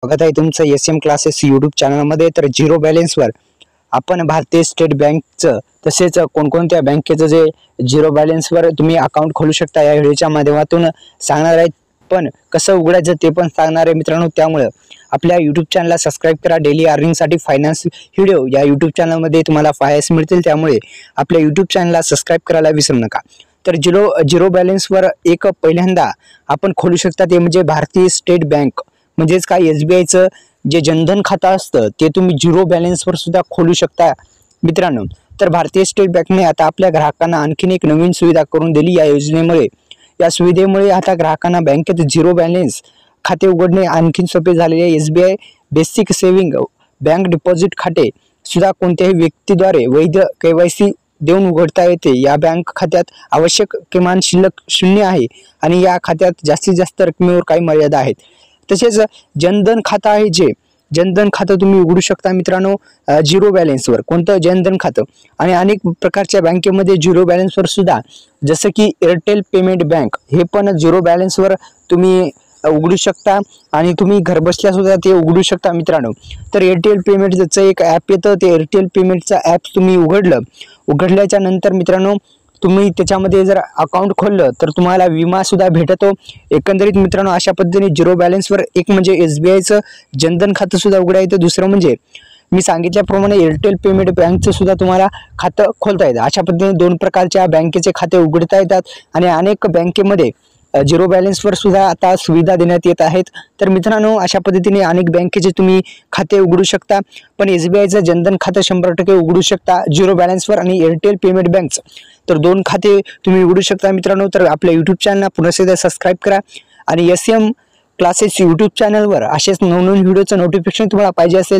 स्वागत आहे तुमचं एस एम क्लासेस यूट्यूब चॅनलमध्ये। तर झिरो बॅलन्सवर आपण भारतीय स्टेट बँकचं तसेच कोणकोणत्या बँकेचं जे झिरो बॅलन्सवर तुम्ही अकाउंट खोलू शकता या व्हिडिओच्या माध्यमातून सांगणार आहे। पण कसं उघडायचं ते पण सांगणार आहे मित्रांनो। त्यामुळे आपल्या यूट्यूब चॅनलला सबस्क्राइब करा। डेली अर्निंगसाठी फायनान्स व्हिडिओ या यूट्यूब चॅनलमध्ये तुम्हाला पाहायला मिळतील, त्यामुळे आपल्या यूट्यूब चॅनलला सबस्क्राइब करायला विसरू नका। तर झिरो बॅलन्सवर एक पहिल्यांदा आपण खोलू शकता ते म्हणजे भारतीय स्टेट बँक, म्हणजेच काय एसबीआयचं जे जनधन खातं असतं ते तुम्ही झिरो बॅलन्सवर सुद्धा खोलू शकता मित्रांनो। तर भारतीय स्टेट बँकने आता आपल्या ग्राहकांना आणखीन एक नवीन सुविधा करून दिली या योजनेमुळे। या सुविधेमुळे आता ग्राहकांना बँकेत झिरो बॅलन्स खाते उघडणे आणखीन सोपे झालेले आहे। SBI basic saving bank deposit खाते सुद्धा कोणत्याही व्यक्तीद्वारे वैध केवायसी देऊन उघडता येते। या बँक खात्यात आवश्यक किमान शिल्लक 0 आहे आणि या खात्यात जास्तीत जास्त रकमेवर काही मर्यादा आहेत। तसेच जनधन खातं आहे, जे जनधन खातं तुम्ही उघडू शकता मित्रांनो झिरो बॅलन्सवर। कोणतं जनधन खातं आणि अनेक प्रकारच्या बँकेमध्ये झिरो बॅलन्सवर सुद्धा, जसं की एअरटेल पेमेंट बँक, हे पण झिरो बॅलन्सवर तुम्ही उघडू शकता आणि तुम्ही घर बसल्या सुद्धा ते उघडू शकता मित्रांनो। तर एअरटेल पेमेंटचं एक ॲप येतं, ते एअरटेल पेमेंटचं ॲप तुम्ही उघडल्याच्या नंतर मित्रांनो तुम्ही त्याच्यामध्ये जर अकाउंट खोललं तर तुम्हाला विमा सुद्धा भेटतो। एकंदरीत मित्रांनो अशा पद्धतीने झिरो बॅलन्सवर एक म्हणजे एसबीआयचं जनधन खातं सुद्धा उघडा येतं, दुसरं म्हणजे मी सांगितल्याप्रमाणे एअरटेल पेमेंट बँकचं सुद्धा तुम्हाला खातं खोलता येतं। अशा पद्धतीने 2 प्रकारच्या बँकेचे खाते उघडता येतात आणि अनेक बँकेमध्ये झिरो बॅलन्सवर सुद्धा आता सुविधा देण्यात येत आहेत। तर मित्रांनो अशा पद्धतीने अनेक बँकेचे तुम्ही खाते उघडू शकता, पण एसबीआयचं जनधन खातं 100% उघडू शकता झिरो बॅलन्सवर आणि एअरटेल पेमेंट बँकचं तर 2 खाते तुम्ही उघडू शकता मित्रांनो। तर आपल्या यूट्यूब चॅनलला पुन्हा एकदा सबस्क्राइब करा आणि एस एम क्लासेस यूट्यूब चॅनलवर असेच नवनवीन व्हिडिओचं नोटिफिकेशन तुम्हाला पाहिजे असेल